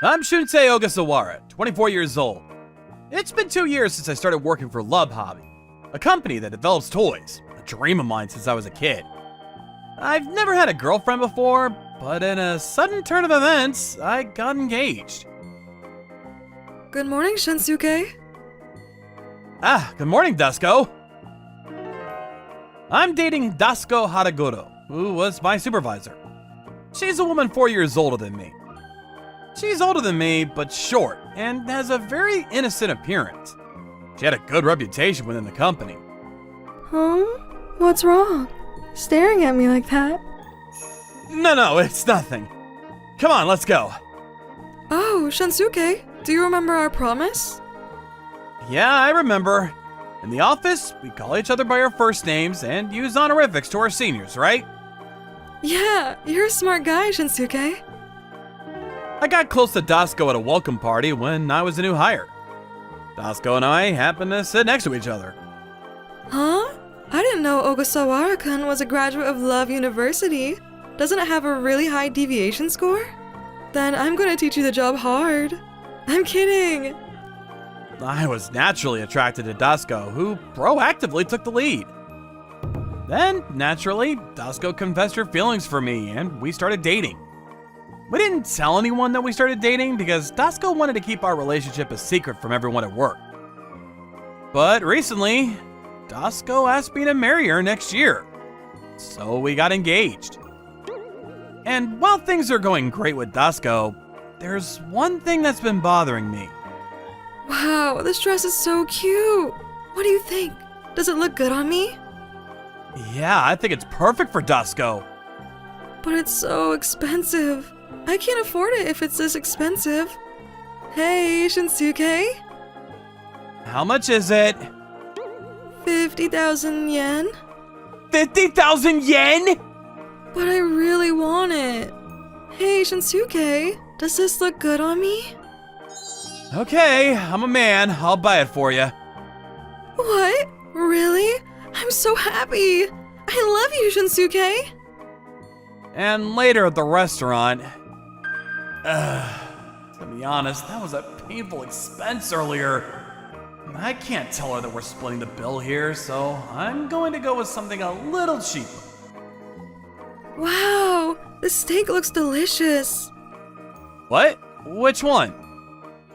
I'm Shunsei Ogasawara, 24 years old. It's been 2 years since I started working for Lub Hobby, a company that develops toys, a dream of mine since I was a kid. I've never had a girlfriend before, but in a sudden turn of events, I got engaged. Good morning, Shinsuke. Good morning, Dusko. I'm dating Dusko Haraguro, who was my supervisor. She's a woman 4 years older than me. She's older than me, but short, and has a very innocent appearance. She had a good reputation within the company. Huh? What's wrong? Staring at me like that? No, it's nothing. Come on, let's go. Oh, Shinsuke, do you remember our promise? Yeah, I remember. In the office, we call each other by our first names and use honorifics to our seniors, right? Yeah, you're a smart guy, Shinsuke. I got close to Dusko at a welcome party when I was a new hire. Dusko and I happened to sit next to each other. Huh? I didn't know Ogasawara-kun was a graduate of Love University. Doesn't it have a really high deviation score? Then I'm gonna teach you the job hard. I'm kidding. I was naturally attracted to Dusko, who proactively took the lead. Then, naturally, Dusko confessed her feelings for me, and we started dating. We didn't tell anyone that we started dating because Dusko wanted to keep our relationship a secret from everyone at work. But recently, Dusko asked me to marry her next year, so we got engaged. And while things are going great with Dusko, there's one thing that's been bothering me. Wow, this dress is so cute. What do you think? Does it look good on me? Yeah, I think it's perfect for Dusko. But it's so expensive. I can't afford it if it's this expensive. Hey, Shinsuke? How much is it? 50,000 yen? 50,000 yen?! But I really want it. Hey, Shinsuke, does this look good on me? Okay, I'm a man. I'll buy it for you. What? Really? I'm so happy. I love you, Shinsuke. And later at the restaurant... to be honest, that was a painful expense earlier. I can't tell her that we're splitting the bill here, so I'm going to go with something a little cheaper. Wow, the steak looks delicious. What? Which one?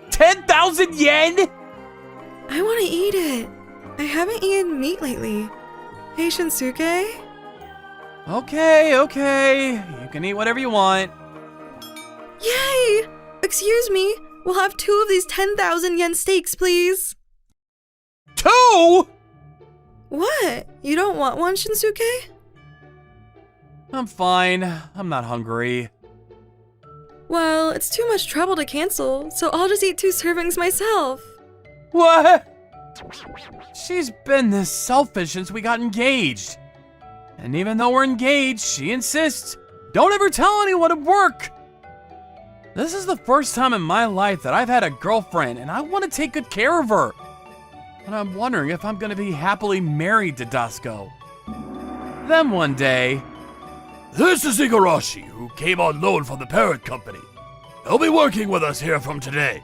10,000 yen?! I want to eat it. I haven't eaten meat lately. Hey, Shinsuke? Okay. You can eat whatever you want. Yay! Excuse me, we'll have 2 of these 10,000 yen steaks, please. 2?! What? You don't want one, Shinsuke? I'm fine. I'm not hungry. Well, it's too much trouble to cancel, so I'll just eat 2 servings myself. What? She's been this selfish since we got engaged. And even though we're engaged, she insists, don't ever tell anyone at work. This is the first time in my life that I've had a girlfriend, and I want to take good care of her. And I'm wondering if I'm going to be happily married to Dusko. Then one day... This is Igarashi, who came on loan from the parent company. He'll be working with us here from today.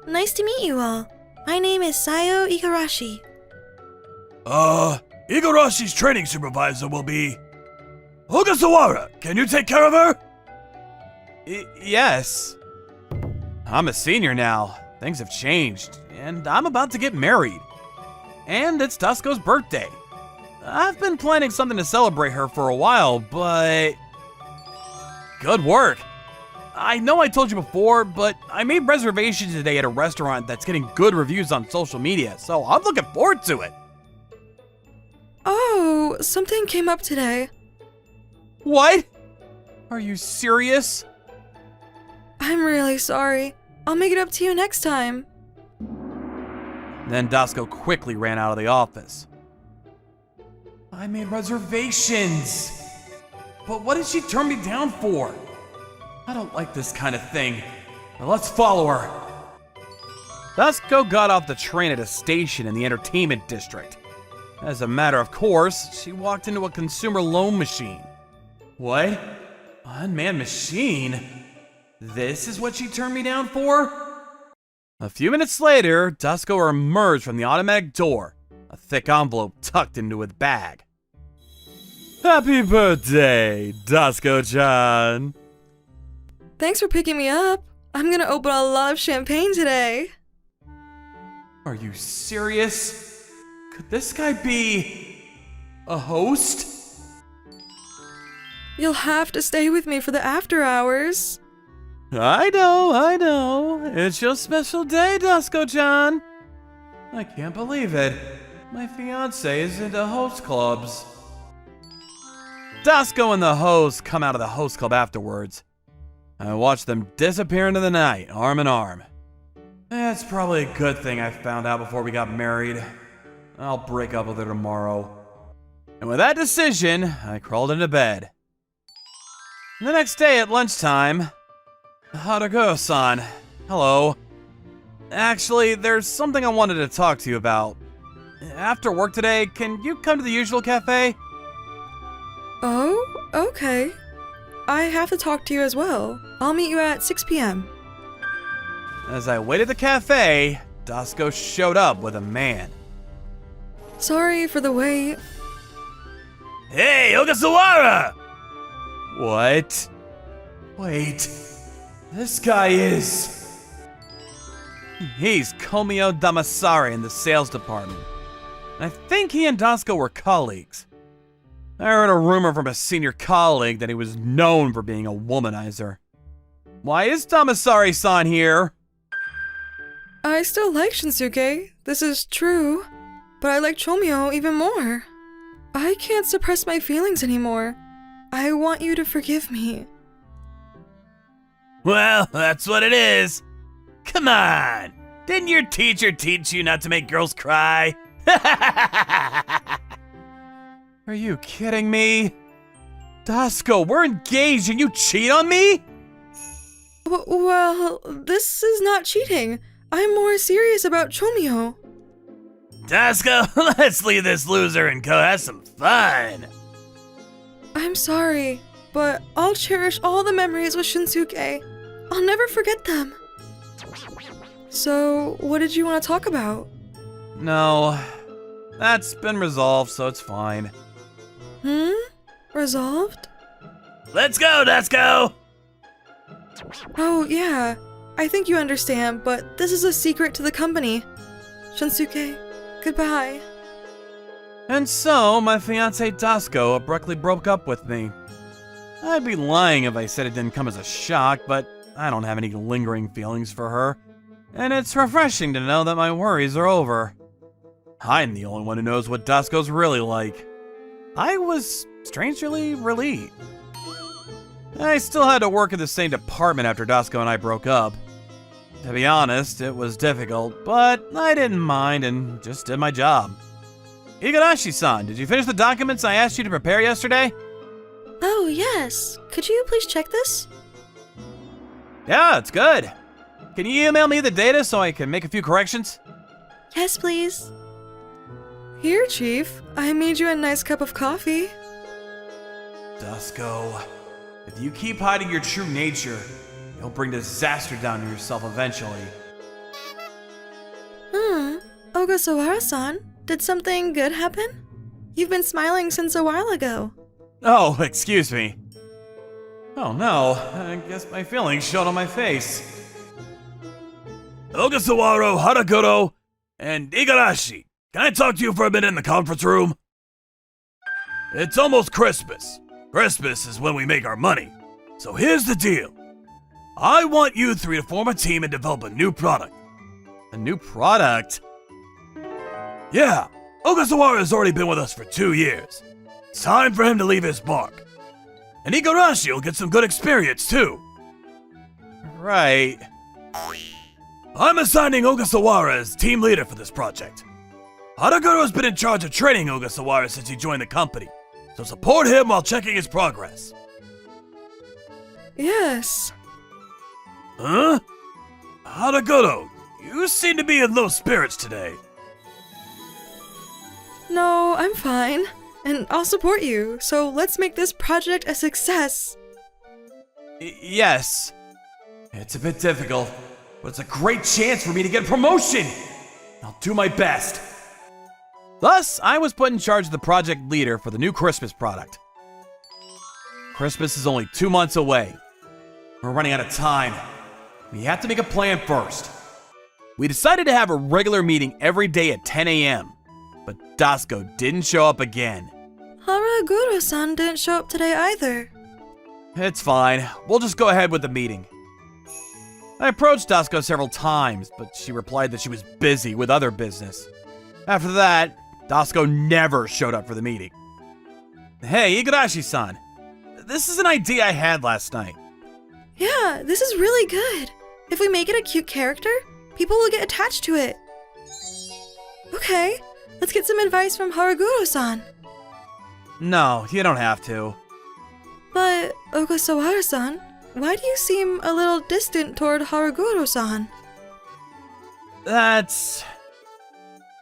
Nice to meet you all. My name is Sayo Igarashi. Igarashi's training supervisor will be... Ogasawara, can you take care of her? Yes. I'm a senior now. Things have changed, and I'm about to get married. And it's Dusko's birthday. I've been planning something to celebrate her for a while, but... Good work. I know I told you before, but I made reservations today at a restaurant that's getting good reviews on social media, so I'm looking forward to it. Oh, something came up today. What? Are you serious? I'm really sorry. I'll make it up to you next time. Then Dusko quickly ran out of the office. I made reservations. But what did she turn me down for? I don't like this kind of thing. Now let's follow her. Dusko got off the train at a station in the entertainment district. As a matter of course, she walked into a consumer loan machine. What? Unmanned machine? This is what she turned me down for? A few minutes later, Dusko emerged from the automatic door, a thick envelope tucked into his bag. Happy birthday, Dusko-chan. Thanks for picking me up. I'm gonna open a lot of champagne today. Are you serious? Could this guy be a host? You'll have to stay with me for the after hours. I know. It's your special day, Dusko-chan. I can't believe it. My fiancée is into host clubs. Dusko and the host come out of the host club afterwards. I watch them disappear into the night, arm in arm. It's probably a good thing I found out before we got married. I'll break up with her tomorrow. And with that decision, I crawled into bed. The next day at lunchtime, Haruko-san, hello. Actually, there's something I wanted to talk to you about. After work today, can you come to the usual cafe? Oh, okay. I have to talk to you as well. I'll meet you at 6 p.m. As I waited at the cafe, Dusko showed up with a man. Sorry for the wait. Hey, Ogasawara! What? Wait. This guy is... He's Komio Damasare in the sales department. I think he and Dusko were colleagues. I heard a rumor from a senior colleague that he was known for being a womanizer. Why is Damasare-san here? I still like Shinsuke, this is true, but I like Chomyo even more. I can't suppress my feelings anymore. I want you to forgive me. Well, that's what it is. Come on! Didn't your teacher teach you not to make girls cry? Are you kidding me? Dusko, we're engaged and you cheat on me? Well, this is not cheating. I'm more serious about Chomyo. Dusko, let's leave this loser and go have some fun. I'm sorry, but I'll cherish all the memories with Shinsuke. I'll never forget them. So, what did you want to talk about? No, that's been resolved, so it's fine. Resolved? Let's go, Dusko! Oh, yeah. I think you understand, but this is a secret to the company. Shinsuke, goodbye. And so, my fiancée Dusko abruptly broke up with me. I'd be lying if I said it didn't come as a shock, but I don't have any lingering feelings for her. And it's refreshing to know that my worries are over. I'm the only one who knows what Dusko's really like. I was strangely relieved. I still had to work in the same department after Dusko and I broke up. To be honest, it was difficult, but I didn't mind and just did my job. Igarashi-san, did you finish the documents I asked you to prepare yesterday? Oh, yes. Could you please check this? Yeah, it's good. Can you email me the data so I can make a few corrections? Yes, please. Here, Chief. I made you a nice cup of coffee. Dusko, if you keep hiding your true nature, you'll bring disaster down to yourself eventually. Ogasawara-san, did something good happen? You've been smiling since a while ago. Oh, excuse me. Oh no, I guess my feelings showed on my face. Ogasawara, Harakuro, and Igarashi, can I talk to you for a minute in the conference room? It's almost Christmas. Christmas is when we make our money. So here's the deal. I want you three to form a team and develop a new product. A new product? Yeah, Ogasawara has already been with us for 2 years. It's time for him to leave his mark. And Igarashi will get some good experience too. Right. I'm assigning Ogasawara as team leader for this project. Harakuro has been in charge of training Ogasawara since he joined the company, so support him while checking his progress. Yes. Huh? Harakuro, you seem to be in low spirits today. No, I'm fine. And I'll support you, so let's make this project a success. Yes. It's a bit difficult, but it's a great chance for me to get a promotion. I'll do my best. Thus, I was put in charge of the project leader for the new Christmas product. Christmas is only 2 months away. We're running out of time. We have to make a plan first. We decided to have a regular meeting every day at 10 a.m., but Dasko didn't show up again. Haraguro-san didn't show up today either. It's fine. We'll just go ahead with the meeting. I approached Dasko several times, but she replied that she was busy with other business. After that, Dasko never showed up for the meeting. Hey, Igarashi-san. This is an idea I had last night. Yeah, this is really good. If we make it a cute character, people will get attached to it. Okay, let's get some advice from Haraguro-san. No, you don't have to. But, Ogasawara-san, why do you seem a little distant toward Haraguro-san?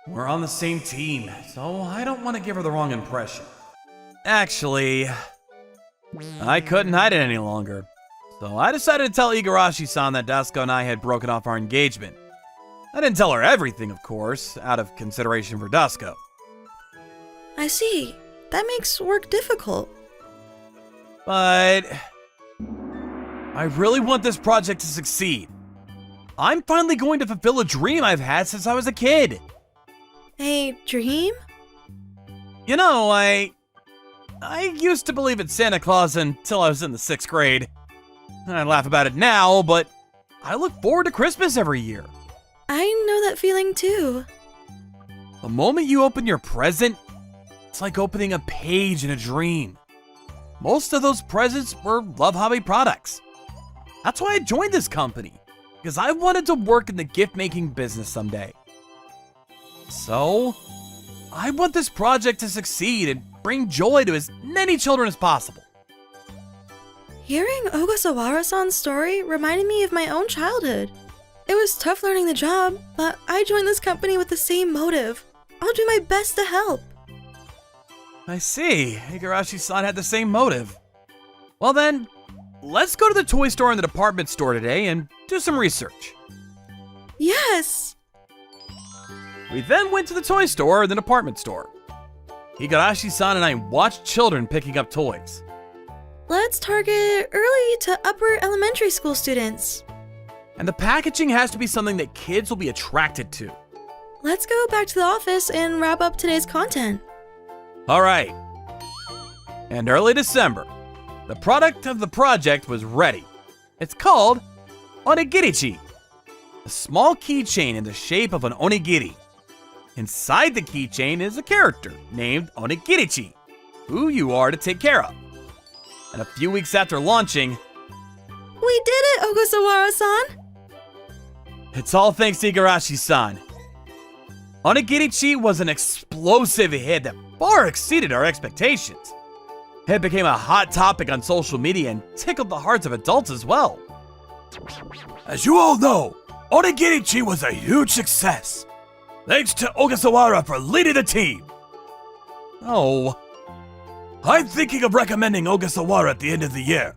We're on the same team, so I don't want to give her the wrong impression. Actually, I couldn't hide it any longer. So I decided to tell Igarashi-san that Dasko and I had broken off our engagement. I didn't tell her everything, of course, out of consideration for Dasko. I see. That makes work difficult. But I really want this project to succeed. I'm finally going to fulfill a dream I've had since I was a kid. A dream? You know, I used to believe in Santa Claus until I was in the 6th grade. I laugh about it now, but I look forward to Christmas every year. I know that feeling too. The moment you open your present, it's like opening a page in a dream. Most of those presents were Love Hobby products. That's why I joined this company, because I wanted to work in the gift-making business someday. So, I want this project to succeed and bring joy to as many children as possible. Hearing Ogasawara-san's story reminded me of my own childhood. It was tough learning the job, but I joined this company with the same motive. I'll do my best to help. I see. Igarashi-san had the same motive. Well then, let's go to the toy store and the department store today and do some research. Yes! We then went to the toy store and the department store. Igarashi-san and I watched children picking up toys. Let's target early to upper elementary school students. And the packaging has to be something that kids will be attracted to. Let's go back to the office and wrap up today's content. All right. And early December, the product of the project was ready. It's called Onigirichi, a small keychain in the shape of an onigiri. Inside the keychain is a character named Onigirichi, who you are to take care of. And a few weeks after launching, We did it, Ogasawara-san! it's all thanks to Igarashi-san. Onigirichi was an explosive hit that far exceeded our expectations. It became a hot topic on social media and tickled the hearts of adults as well. As you all know, Onigirichi was a huge success. Thanks to Ogasawara for leading the team. Oh, I'm thinking of recommending Ogasawara at the end of the year,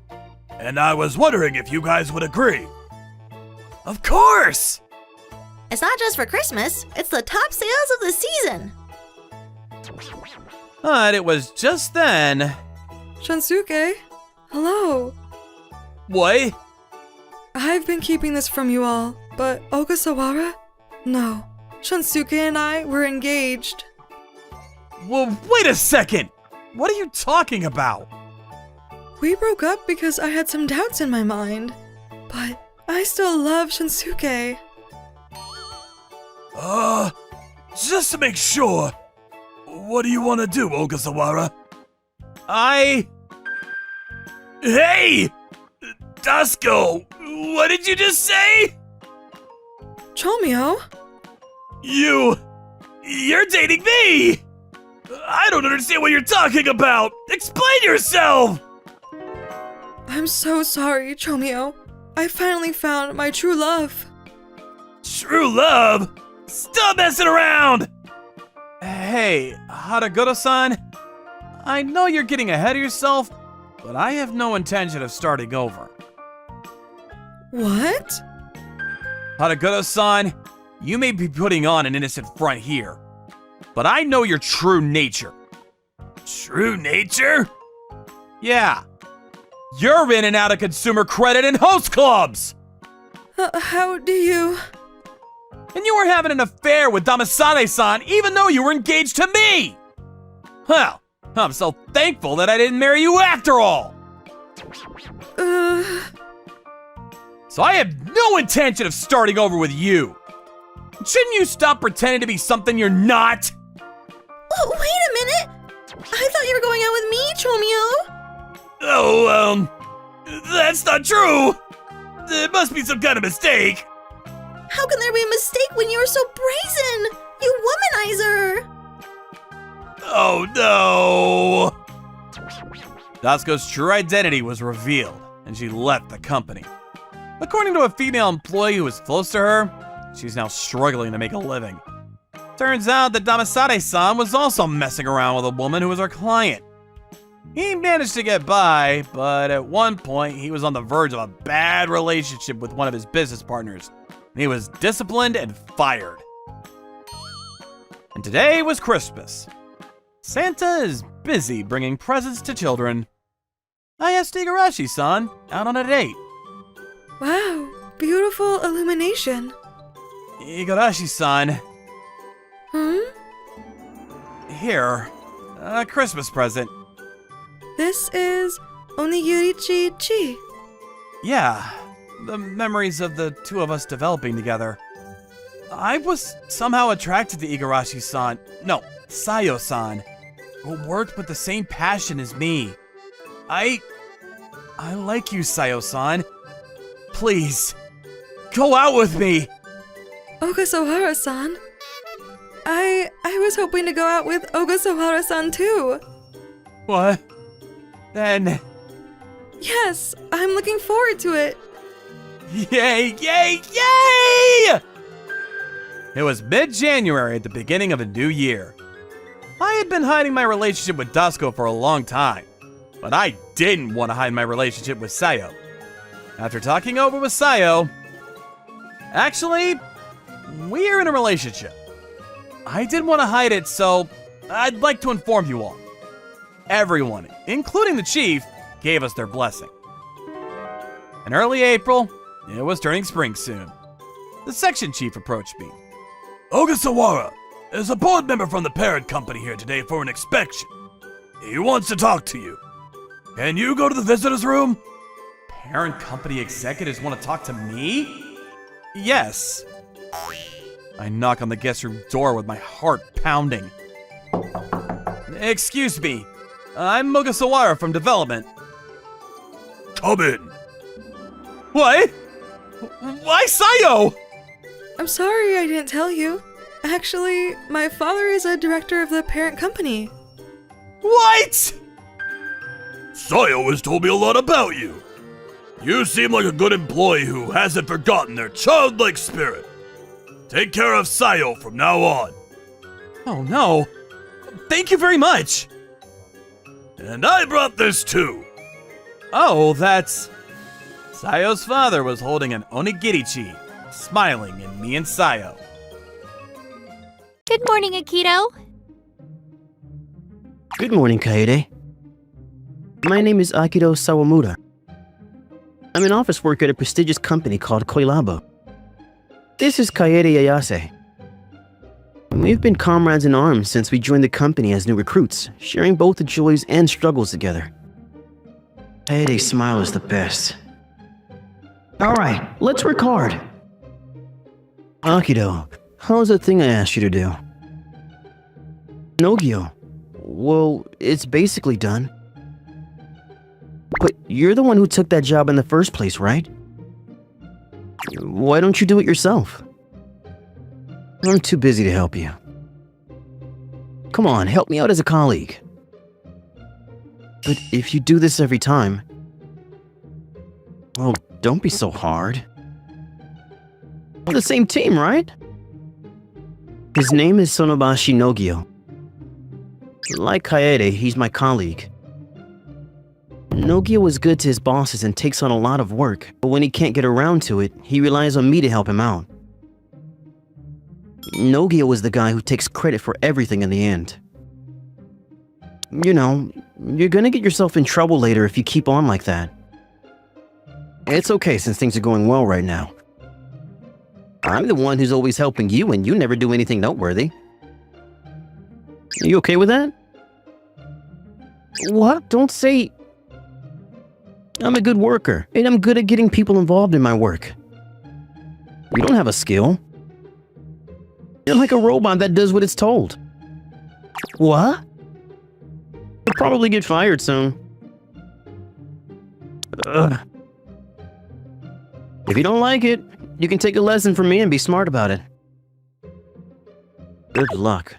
and I was wondering if you guys would agree. of course! It's not just for Christmas, it's the top sales of the season. But it was just then. Shansuke? Hello. What? I've been keeping this from you all, but Ogasawara? No. Shansuke and I were engaged. Well, wait a second! What are you talking about? We broke up because I had some doubts in my mind. But I still love Shansuke. Just to make sure, what do you want to do, Ogasawara? Hey! Dasko, what did you just say? Chomio? You're dating me! I don't understand what you're talking about! Explain yourself! I'm so sorry, Chomio. I finally found my true love. True love? Stop messing around! Hey, Haraguro-san. I know you're getting ahead of yourself, but I have no intention of starting over. What? Haragudo-san, you may be putting on an innocent front here, but I know your true nature. True nature? Yeah. You're in and out of consumer credit and host clubs! How do you... And you were having an affair with Damasade-san even though you were engaged to me! Well, I'm so thankful that I didn't marry you after all! So I have no intention of starting over with you! Shouldn't you stop pretending to be something you're not? Oh, wait a minute! I thought you were going out with me, Chomio! Oh, that's not true! It must be some kind of mistake! How can there be a mistake when you are so brazen? You womanizer! Oh no! Dasuko's true identity was revealed, and she left the company. According to a female employee who was close to her, she's now struggling to make a living. Turns out that Damasade-san was also messing around with a woman who was her client. He managed to get by, but at one point he was on the verge of a bad relationship with one of his business partners, and he was disciplined and fired. And today was Christmas. Santa is busy bringing presents to children. I asked Igarashi-san out on a date. Wow, beautiful illumination. Igarashi-san, here, a Christmas present. This is Onigiri-chi. Yeah, the memories of the two of us developing together. I was somehow attracted to Igarashi-san, no, Sayo-san, who worked with the same passion as me. I like you, Sayo-san. Please, go out with me. Ogasawara-san. I was hoping to go out with Ogasawara-san too. What? Then, Yes, I'm looking forward to it. yay, yay, yay! It was mid-January at the beginning of a new year. I had been hiding my relationship with Dasuko for a long time, but I didn't want to hide my relationship with Sayo. After talking over with Sayo, actually, we're in a relationship. I didn't want to hide it, so I'd like to inform you all. Everyone, including the chief, gave us their blessing. In early April, it was turning spring soon. The section chief approached me. Ogasawara, there's a board member from the parent company here today for an inspection. He wants to talk to you. Can you go to the visitors room? Parent company executives want to talk to me? Yes. I knock on the guest room door with my heart pounding. Excuse me, I'm Ogasawara from development. Come in. What? Why Sayo? I'm sorry I didn't tell you. Actually, my father is a director of the parent company. What? Sayo has told me a lot about you. You seem like a good employee who hasn't forgotten their childlike spirit. Take care of Sayo from now on. Oh no. Thank you very much. And I brought this too. Oh, that's... Sayo's father was holding an onigiri-chi, smiling at me and Sayo. Good morning, Akito. Good morning, Kaede. My name is Akito Sawamura. I'm an office worker at a prestigious company called Koilabo. This is Kaede Ayase. We've been comrades in arms since we joined the company as new recruits, sharing both the joys and struggles together. Kaede's smile is the best. Alright, let's work hard. Akito, how's that thing I asked you to do? Nogio. Well, it's basically done. But you're the one who took that job in the first place, right? Why don't you do it yourself? I'm too busy to help you. Come on, help me out as a colleague. But if you do this every time... Well, don't be so hard. We're the same team, right? His name is Sonobashi Nogio. Like Kaede, he's my colleague. Nogio is good to his bosses and takes on a lot of work, but when he can't get around to it, he relies on me to help him out. Nogio is the guy who takes credit for everything in the end. You know, you're gonna get yourself in trouble later if you keep on like that. It's okay since things are going well right now. I'm the one who's always helping you and you never do anything noteworthy. You okay with that? What? Don't say... I'm a good worker, and I'm good at getting people involved in my work. You don't have a skill. You're like a robot that does what it's told. What? You'll probably get fired soon. Ugh. If you don't like it, you can take a lesson from me and be smart about it. Good luck.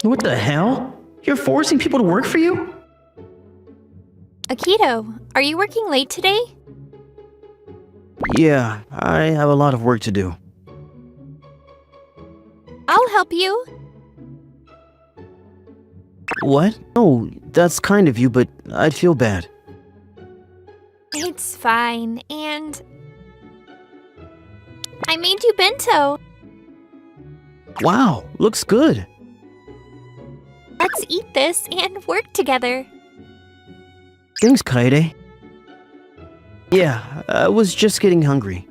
What the hell? You're forcing people to work for you? Akito, are you working late today? Yeah, I have a lot of work to do. I'll help you. What? Oh, that's kind of you, but I'd feel bad. It's fine, and... I made you bento. Wow, looks good. Let's eat this and work together. Thanks, Kaede. Yeah, I was just getting hungry.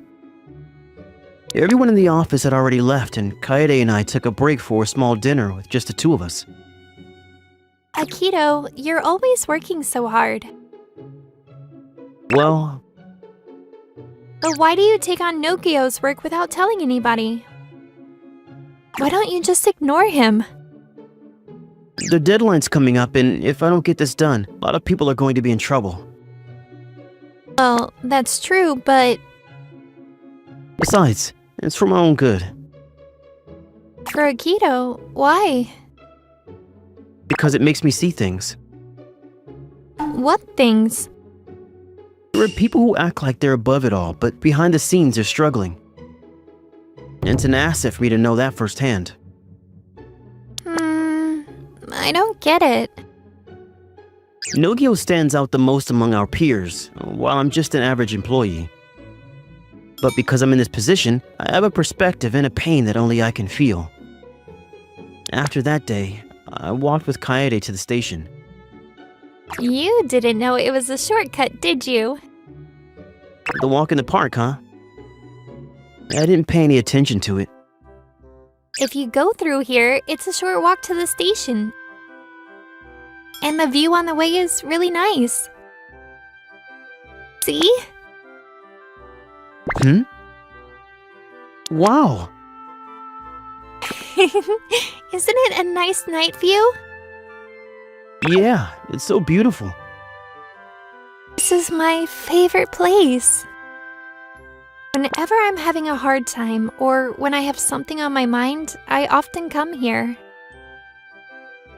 Everyone in the office had already left, and Kaede and I took a break for a small dinner with just the two of us. Akito, you're always working so hard. Well, But why do you take on Nogio's work without telling anybody? Why don't you just ignore him? the deadline's coming up, and if I don't get this done, a lot of people are going to be in trouble. Well, that's true, but Besides, it's for my own good. for Akito, why? Because it makes me see things. What things? There are people who act like they're above it all, but behind the scenes they're struggling. And it's an asset for me to know that firsthand. I don't get it. Nogio stands out the most among our peers, while I'm just an average employee. But because I'm in this position, I have a perspective and a pain that only I can feel. After that day, I walked with Kaede to the station. You didn't know it was a shortcut, did you? The walk in the park, huh? I didn't pay any attention to it. If you go through here, it's a short walk to the station. And the view on the way is really nice. See? Wow! Isn't it a nice night view? Yeah, it's so beautiful. This is my favorite place. Whenever I'm having a hard time or when I have something on my mind, I often come here.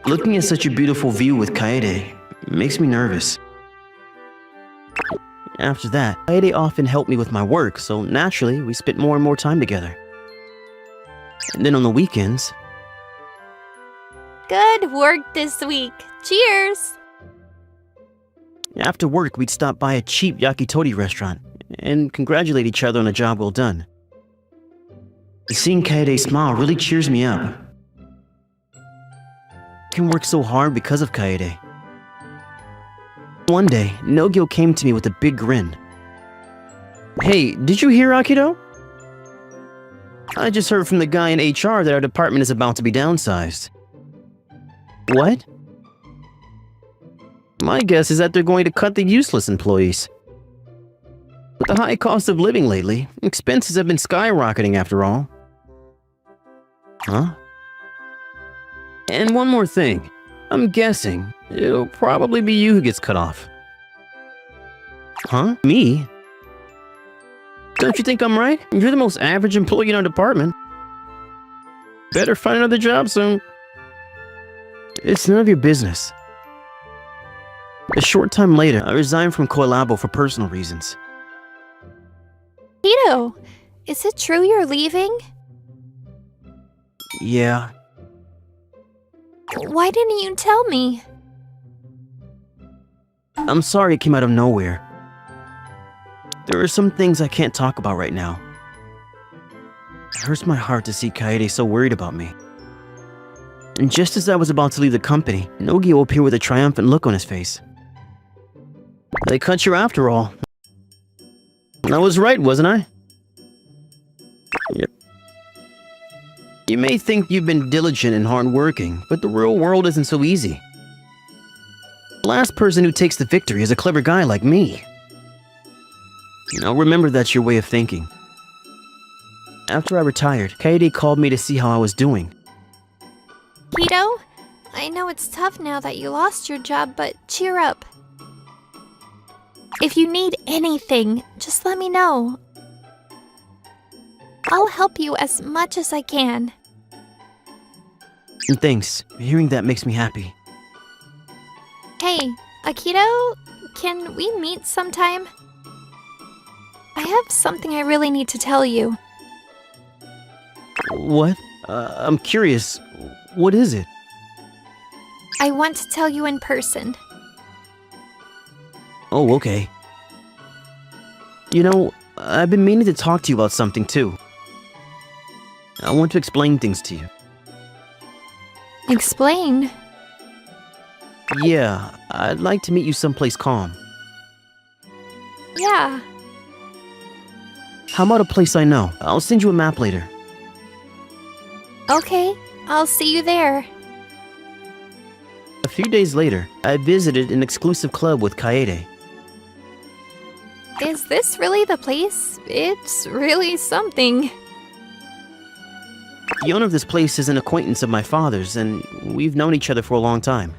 Looking at such a beautiful view with Kaede makes me nervous. After that, Kaede often helped me with my work, so naturally we spent more and more time together. And then on the weekends... Good work this week. Cheers! After work, we'd stop by a cheap yakitori restaurant and congratulate each other on a job well done. Seeing Kaede smile really cheers me up. I can work so hard because of Kaede. One day, Nogio came to me with a big grin. Hey, did you hear, Akito? I just heard from the guy in HR that our department is about to be downsized. What? My guess is that they're going to cut the useless employees. With the high cost of living lately, expenses have been skyrocketing after all. Huh? And one more thing. I'm guessing it'll probably be you who gets cut off. Huh? Me? Don't you think I'm right? You're the most average employee in our department. Better find another job soon. It's none of your business. A short time later, I resigned from Koilabo for personal reasons. Tito, is it true you're leaving? Yeah, Why didn't you tell me? I'm sorry it came out of nowhere. There are some things I can't talk about right now. It hurts my heart to see Kaede so worried about me. And just as I was about to leave the company, Nogio appeared with a triumphant look on his face. They cut you after all. I was right, wasn't I? Yep. You may think you've been diligent and hardworking, but the real world isn't so easy. The last person who takes the victory is a clever guy like me. Now remember that's your way of thinking. After I retired, Kaede called me to see how I was doing. Akito, I know it's tough now that you lost your job, but cheer up. If you need anything, just let me know. I'll help you as much as I can. And thanks. Hearing that makes me happy. Hey, Akito, can we meet sometime? I have something I really need to tell you. What? I'm curious. What is it? I want to tell you in person. Oh, okay. You know, I've been meaning to talk to you about something too. I want to explain things to you. Explain. Yeah, I'd like to meet you someplace calm. Yeah. How about a place I know? I'll send you a map later. Okay, I'll see you there. A few days later, I visited an exclusive club with Kaede. Is this really the place? It's really something. The owner of this place is an acquaintance of my father's, and we've known each other for a long time.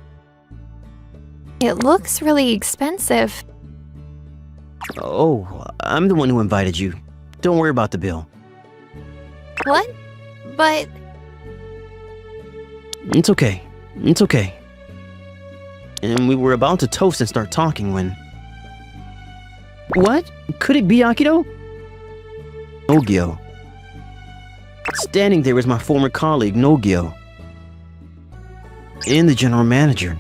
It looks really expensive. Oh, I'm the one who invited you. Don't worry about the bill. What? But... It's okay. It's okay. And we were about to toast and start talking when... What? Could it be Akito? Nogio. Standing there was my former colleague, Nogio. And the general manager.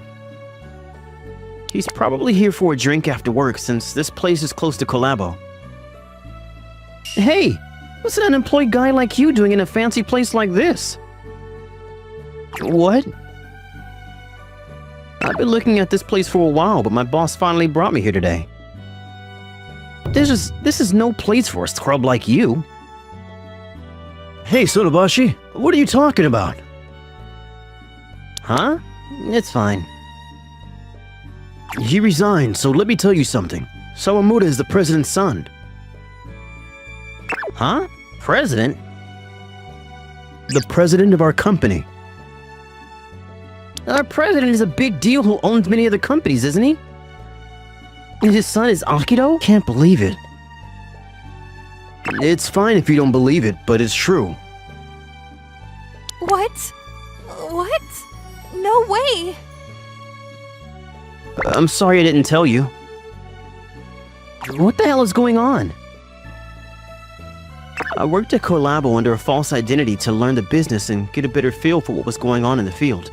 He's probably here for a drink after work since this place is close to Collabo. Hey! What's an unemployed guy like you doing in a fancy place like this? What? I've been looking at this place for a while, but my boss finally brought me here today. This is no place for a scrub like you. Hey, Sonobashi, what are you talking about? Huh? It's fine. He resigned, so let me tell you something. Sawamura is the president's son. Huh? President? The president of our company. Our president is a big deal who owns many other companies, isn't he? And his son is Akito? Can't believe it. It's fine if you don't believe it, but it's true. What? What? No way! I'm sorry I didn't tell you. What the hell is going on? I worked at Collabo under a false identity to learn the business and get a better feel for what was going on in the field.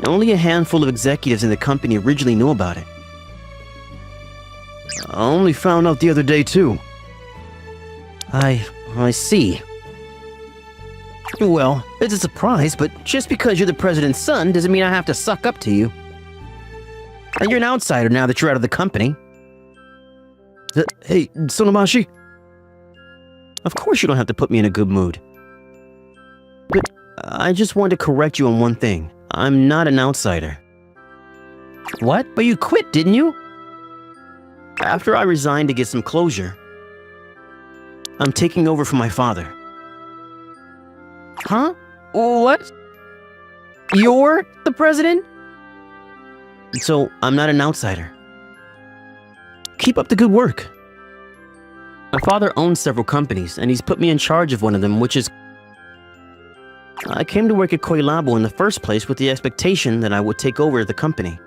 Only a handful of executives in the company originally knew about it. I only found out the other day too. I see. Well, it's a surprise, but just because you're the president's son doesn't mean I have to suck up to you. And you're an outsider now that you're out of the company. Hey, Sonomashi. Of course you don't have to put me in a good mood. But I just wanted to correct you on one thing. I'm not an outsider. What? But you quit, didn't you? After I resigned to get some closure, I'm taking over for my father. Huh? What? You're the president? So, I'm not an outsider. Keep up the good work. My father owns several companies, and he's put me in charge of one of them, which is... I came to work at Collabo in the first place with the expectation that I would take over the company.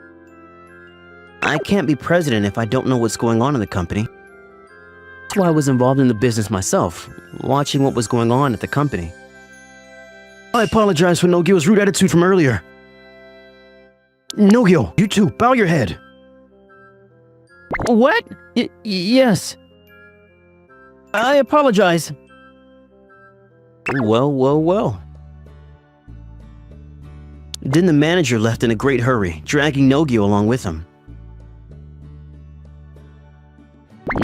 I can't be president if I don't know what's going on in the company. That's why I was involved in the business myself, watching what was going on at the company. I apologize for Nogio's rude attitude from earlier. Nogio, you too, bow your head. What? Yes. I apologize. Well. Then the manager left in a great hurry, dragging Nogio along with him.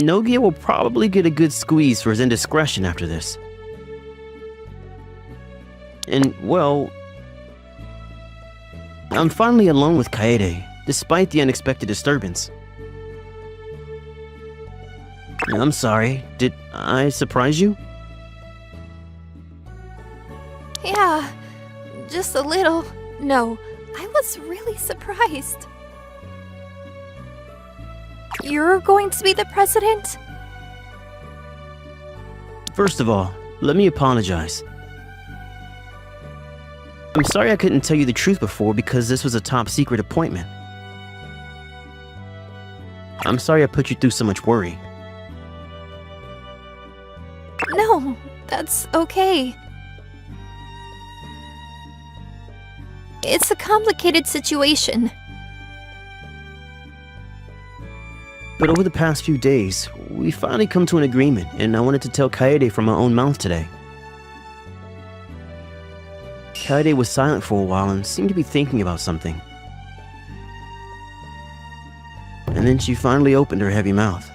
Nogio will probably get a good squeeze for his indiscretion after this. And, well, I'm finally alone with Kaede, despite the unexpected disturbance. I'm sorry, did I surprise you? Yeah, just a little. No, I was really surprised. You're going to be the president? First of all, let me apologize. I'm sorry I couldn't tell you the truth before because this was a top secret appointment. I'm sorry I put you through so much worry. No, that's okay. It's a complicated situation. But over the past few days, we finally come to an agreement, and I wanted to tell Kaede from my own mouth today. Kaede was silent for a while and seemed to be thinking about something. And then she finally opened her heavy mouth.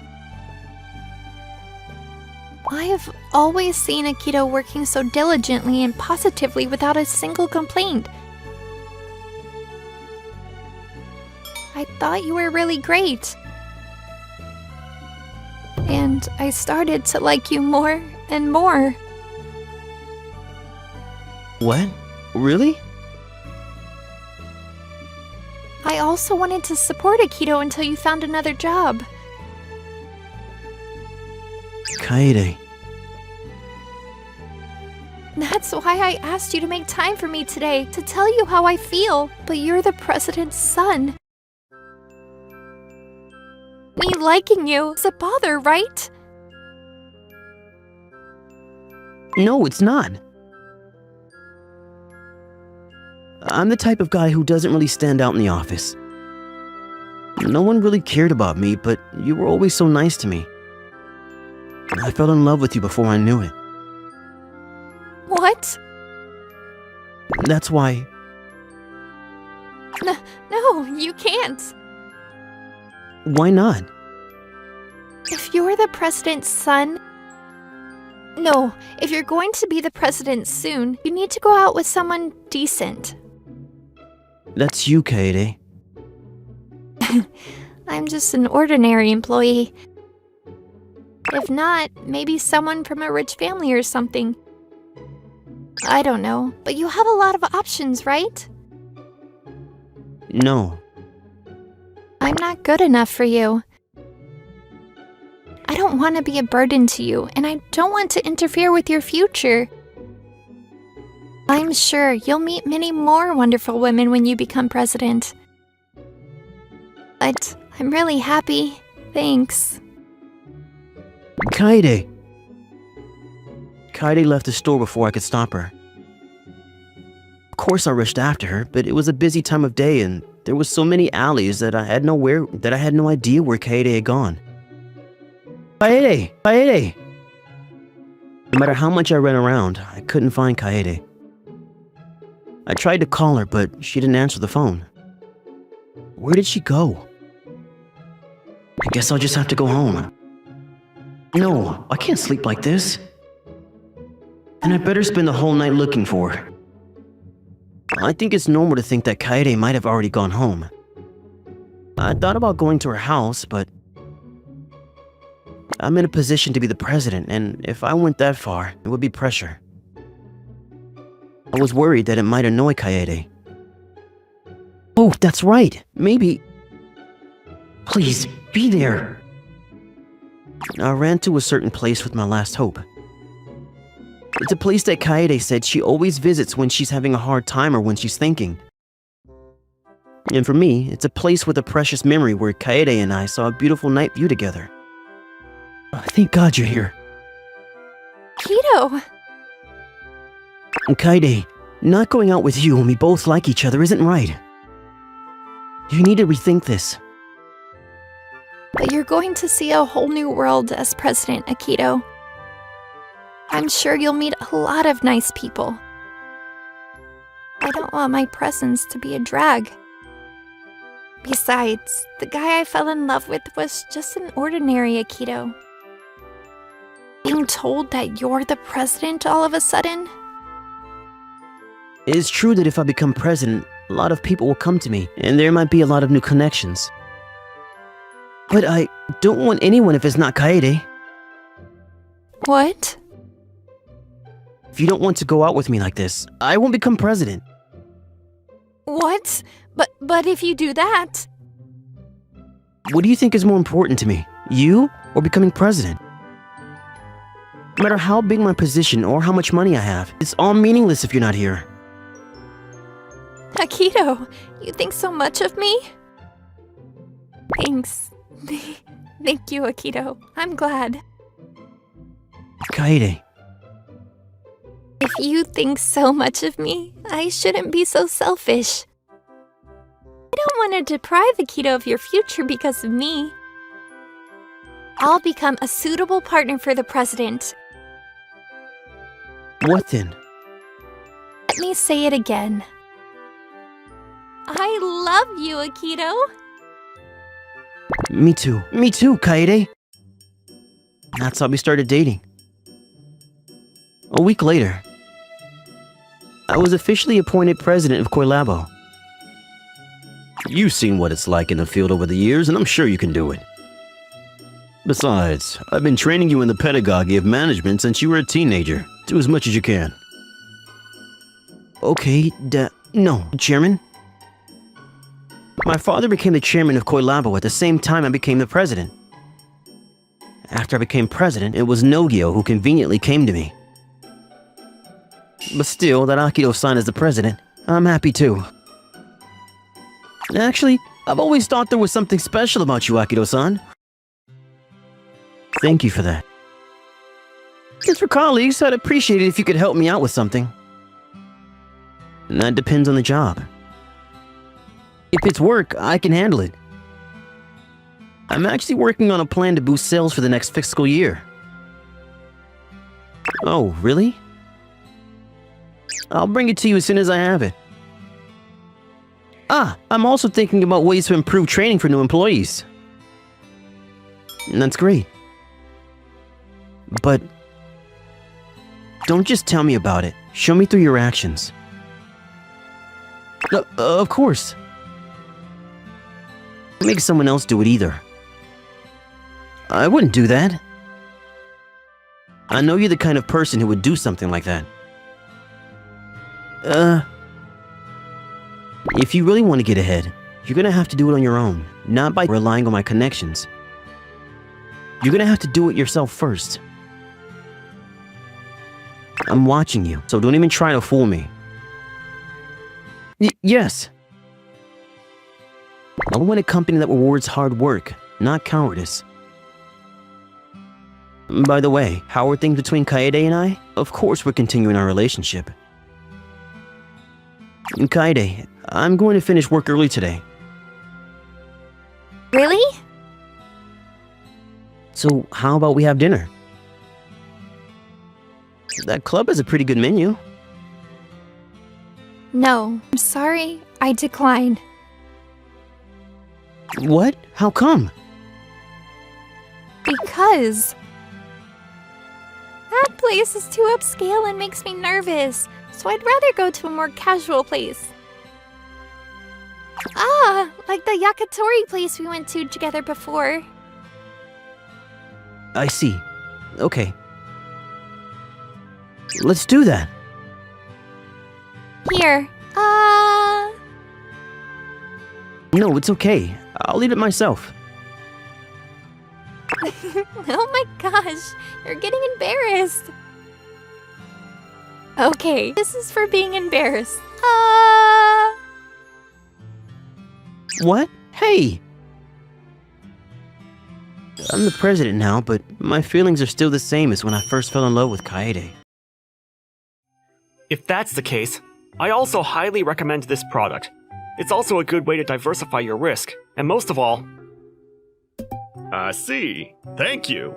I've always seen Akito working so diligently and positively without a single complaint. I thought you were really great. And I started to like you more and more. What? Really? I also wanted to support Akito until you found another job. Kaede. That's why I asked you to make time for me today, to tell you how I feel. But you're the president's son. Me liking you is a bother, right? No, it's not. I'm the type of guy who doesn't really stand out in the office. No one really cared about me, but you were always so nice to me. I fell in love with you before I knew it. What? That's why... No, you can't. Why not? If you're the president's son... No, if you're going to be the president soon, you need to go out with someone decent. That's you, Kaede. I'm just an ordinary employee. If not, maybe someone from a rich family or something. I don't know, but you have a lot of options, right? No. I'm not good enough for you. I don't want to be a burden to you, and I don't want to interfere with your future. I'm sure you'll meet many more wonderful women when you become president. But I'm really happy. Thanks. Kaede. Kaede left the store before I could stop her. Of course I rushed after her, but it was a busy time of day and there was so many alleys that I had no idea where Kaede had gone. Kaede! Kaede! No matter how much I ran around, I couldn't find Kaede. I tried to call her, but she didn't answer the phone. Where did she go? I guess I'll just have to go home. No, I can't sleep like this. And I better spend the whole night looking for her. I think it's normal to think that Kaede might have already gone home. I thought about going to her house, but I'm in a position to be the president, and if I went that far, it would be pressure. I was worried that it might annoy Kaede. Oh, that's right. Maybe... Please, be there. I ran to a certain place with my last hope. It's a place that Kaede said she always visits when she's having a hard time or when she's thinking. And for me, it's a place with a precious memory where Kaede and I saw a beautiful night view together. Thank God you're here. Akito! Kaede, not going out with you when we both like each other isn't right. You need to rethink this. But you're going to see a whole new world as president, Akito. I'm sure you'll meet a lot of nice people. I don't want my presence to be a drag. Besides, the guy I fell in love with was just an ordinary Akito. Being told that you're the president all of a sudden? It is true that if I become president, a lot of people will come to me, and there might be a lot of new connections. But I don't want anyone if it's not Kaede. What? If you don't want to go out with me like this, I won't become president. What? But if you do that... What do you think is more important to me? You or becoming president? No matter how big my position or how much money I have, it's all meaningless if you're not here. Akito, you think so much of me? Thanks. Thank you, Akito. I'm glad. Kaede. If you think so much of me, I shouldn't be so selfish. I don't want to deprive Akito of your future because of me. I'll become a suitable partner for the president. What then? Let me say it again. I love you, Akito. Me too. Me too, Kaede. That's how we started dating. A week later, I was officially appointed president of Koilabo. You've seen what it's like in the field over the years, and I'm sure you can do it. Besides, I've been training you in the pedagogy of management since you were a teenager. Do as much as you can. Okay, no, Chairman. My father became the chairman of Koilabo at the same time I became the president. After I became president, it was Nogio who conveniently came to me. But still, that Akito-san is the president. I'm happy too. Actually, I've always thought there was something special about you, Akito-san. Thank you for that. Just for colleagues, I'd appreciate it if you could help me out with something. And that depends on the job. If it's work, I can handle it. I'm actually working on a plan to boost sales for the next fiscal year. Oh, really? I'll bring it to you as soon as I have it. I'm also thinking about ways to improve training for new employees. That's great. But don't just tell me about it. Show me through your actions. Of course. Don't make someone else do it either. I wouldn't do that. I know you're the kind of person who would do something like that. If you really want to get ahead, you're gonna have to do it on your own, not by relying on my connections. You're gonna have to do it yourself first. I'm watching you, so don't even try to fool me. Yes. I want a company that rewards hard work, not cowardice. By the way, how are things between Kaede and I? Of course we're continuing our relationship. Kaede, I'm going to finish work early today. Really? So how about we have dinner? That club has a pretty good menu. No, I'm sorry. I decline. What? How come? Because that place is too upscale and makes me nervous, so I'd rather go to a more casual place. Like the yakitori place we went to together before. I see. Okay. Let's do that. Here. No, it's okay. I'll eat it myself. Oh my gosh, you're getting embarrassed. Okay, this is for being embarrassed. What? Hey! I'm the president now, but my feelings are still the same as when I first fell in love with Kaede. If that's the case, I also highly recommend this product. It's also a good way to diversify your risk, and most of all, I see. Thank you.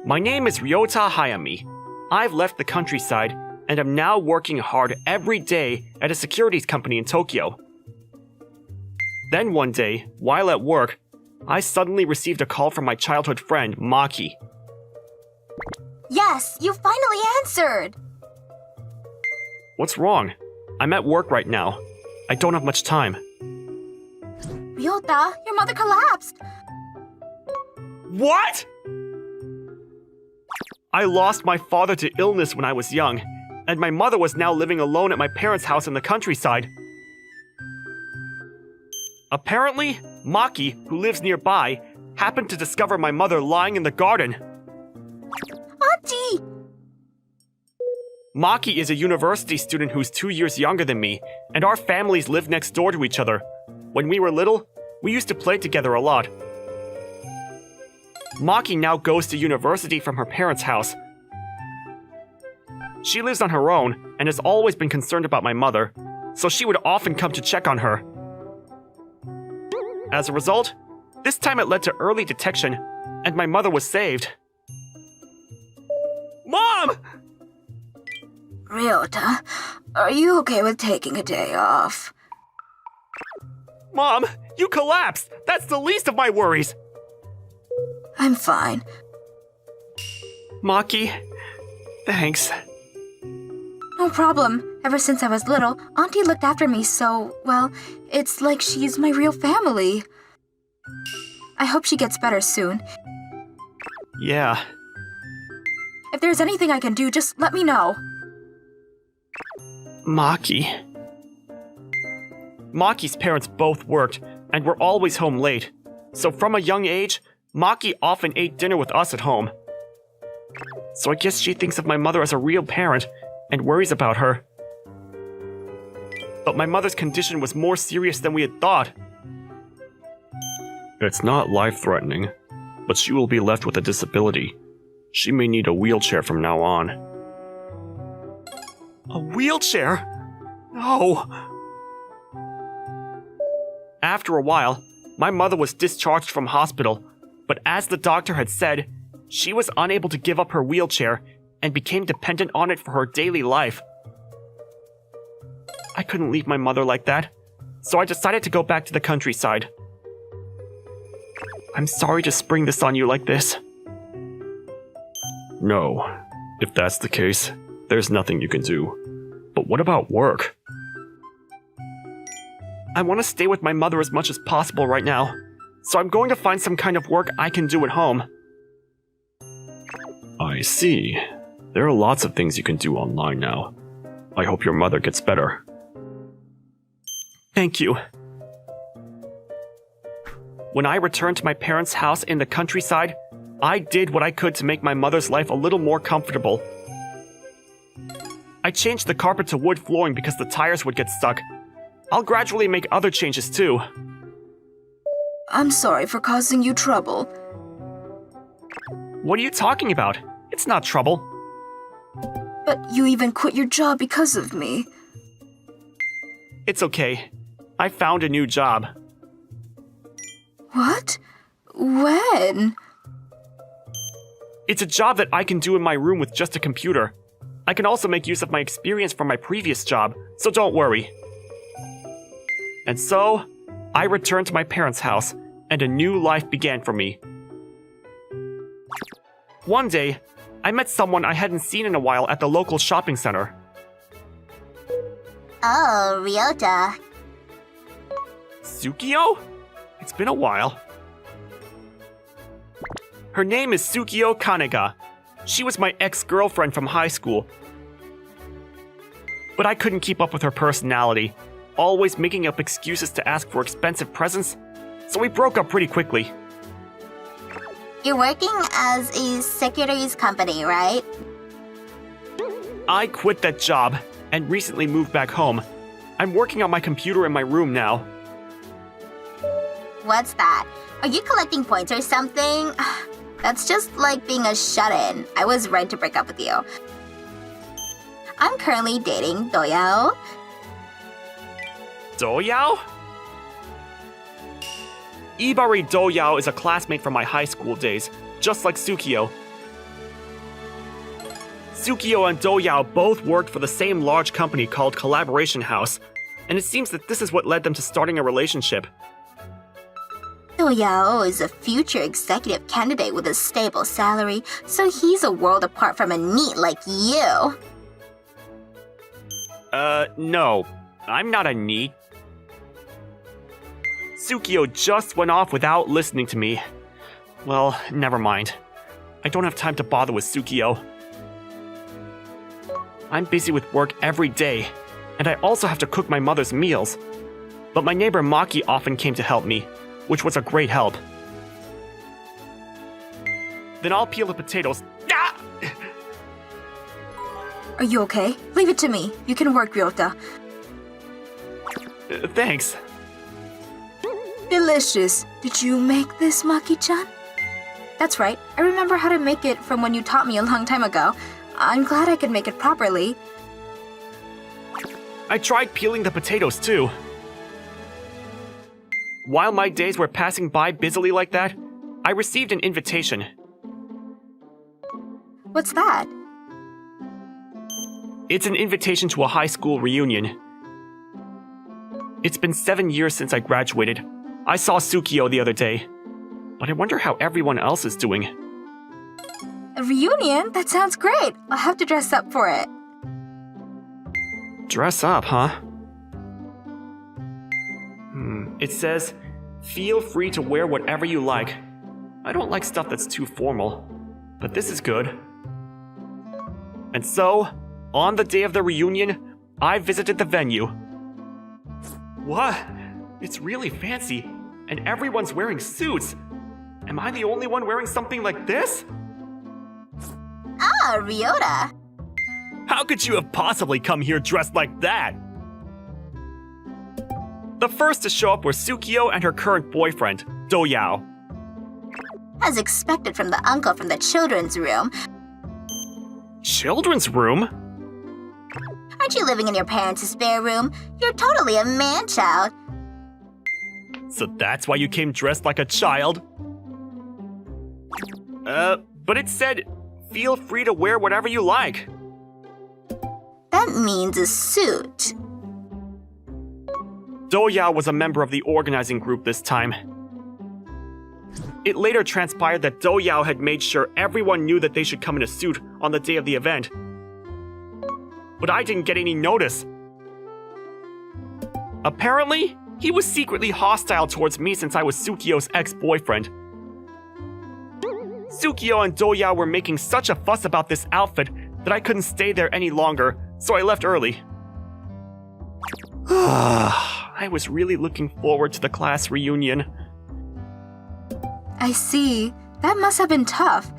My name is Ryota Hayami. I've left the countryside and am now working hard every day at a securities company in Tokyo. Then one day, while at work, I suddenly received a call from my childhood friend, Maki. Yes, you finally answered! What's wrong? I'm at work right now. I don't have much time. Ryota, your mother collapsed! What? I lost my father to illness when I was young, and my mother was now living alone at my parents' house in the countryside. Apparently, Maki, who lives nearby, happened to discover my mother lying in the garden. Auntie! Maki is a university student who's 2 years younger than me, and our families live next door to each other. When we were little, we used to play together a lot. Maki now goes to university from her parents' house. She lives on her own and has always been concerned about my mother, so she would often come to check on her. As a result, this time it led to early detection, and my mother was saved. Mom! Ryota, are you okay with taking a day off? Mom, you collapsed! That's the least of my worries! I'm fine. Maki, thanks. No problem. Ever since I was little, Auntie looked after me so, well, it's like she's my real family. I hope she gets better soon. Yeah. If there's anything I can do, just let me know. Maki. Maki's parents both worked and were always home late, so from a young age, Maki often ate dinner with us at home. So I guess she thinks of my mother as a real parent and worries about her. But my mother's condition was more serious than we had thought. It's not life-threatening, but she will be left with a disability. She may need a wheelchair from now on. A wheelchair? No! After a while, my mother was discharged from hospital, but as the doctor had said, she was unable to give up her wheelchair and became dependent on it for her daily life. I couldn't leave my mother like that, so I decided to go back to the countryside. I'm sorry to spring this on you like this. No, if that's the case, there's nothing you can do. But what about work? I want to stay with my mother as much as possible right now, so I'm going to find some kind of work I can do at home. I see. There are lots of things you can do online now. I hope your mother gets better. Thank you. When I returned to my parents' house in the countryside, I did what I could to make my mother's life a little more comfortable. I changed the carpet to wood flooring because the tires would get stuck. I'll gradually make other changes too. I'm sorry for causing you trouble. What are you talking about? It's not trouble. But you even quit your job because of me. It's okay. I found a new job. What? When? It's a job that I can do in my room with just a computer. I can also make use of my experience from my previous job, so don't worry. And so, I returned to my parents' house, and a new life began for me. One day, I met someone I hadn't seen in a while at the local shopping center. Oh, Ryota. Tsukio? It's been a while. Her name is Tsukio Kanega. She was my ex-girlfriend from high school. But I couldn't keep up with her personality, always making up excuses to ask for expensive presents, so we broke up pretty quickly. You're working as a securities company, right? I quit that job and recently moved back home. I'm working on my computer in my room now. What's that? Are you collecting points or something? That's just like being a shut-in. I was right to break up with you. I'm currently dating Doyao. Doyao? Ibari Doyao is a classmate from my high school days, just like Tsukio. Tsukio and Doyao both worked for the same large company called Collaboration House, and it seems that this is what led them to starting a relationship. Doyao is a future executive candidate with a stable salary, so he's a world apart from a NEET like you. No. I'm not a NEET. Tsukio just went off without listening to me. Well, never mind. I don't have time to bother with Tsukio. I'm busy with work every day, and I also have to cook my mother's meals. But my neighbor Maki often came to help me, which was a great help. Then I'll peel the potatoes. Ah! Are you okay? Leave it to me. You can work, Ryota. Thanks. Delicious. Did you make this, Maki-chan? That's right. I remember how to make it from when you taught me a long time ago. I'm glad I could make it properly. I tried peeling the potatoes too. While my days were passing by busily like that, I received an invitation. What's that? It's an invitation to a high school reunion. It's been 7 years since I graduated. I saw Tsukio the other day, but I wonder how everyone else is doing. A reunion? That sounds great. I'll have to dress up for it. Dress up, huh? It says, feel free to wear whatever you like. I don't like stuff that's too formal, but this is good. And so, on the day of the reunion, I visited the venue. What? It's really fancy, and everyone's wearing suits. Am I the only one wearing something like this? Ah, Ryota. How could you have possibly come here dressed like that? The first to show up were Tsukio and her current boyfriend, Doyao. As expected from the uncle from the children's room. Children's room? Aren't you living in your parents' spare room? You're totally a man-child. So that's why you came dressed like a child? But it said, feel free to wear whatever you like. That means a suit. Doyao was a member of the organizing group this time. It later transpired that Doyao had made sure everyone knew that they should come in a suit on the day of the event. But I didn't get any notice. Apparently, he was secretly hostile towards me since I was Tsukio's ex-boyfriend. Tsukio and Doyao were making such a fuss about this outfit that I couldn't stay there any longer, so I left early. I was really looking forward to the class reunion. I see. That must have been tough.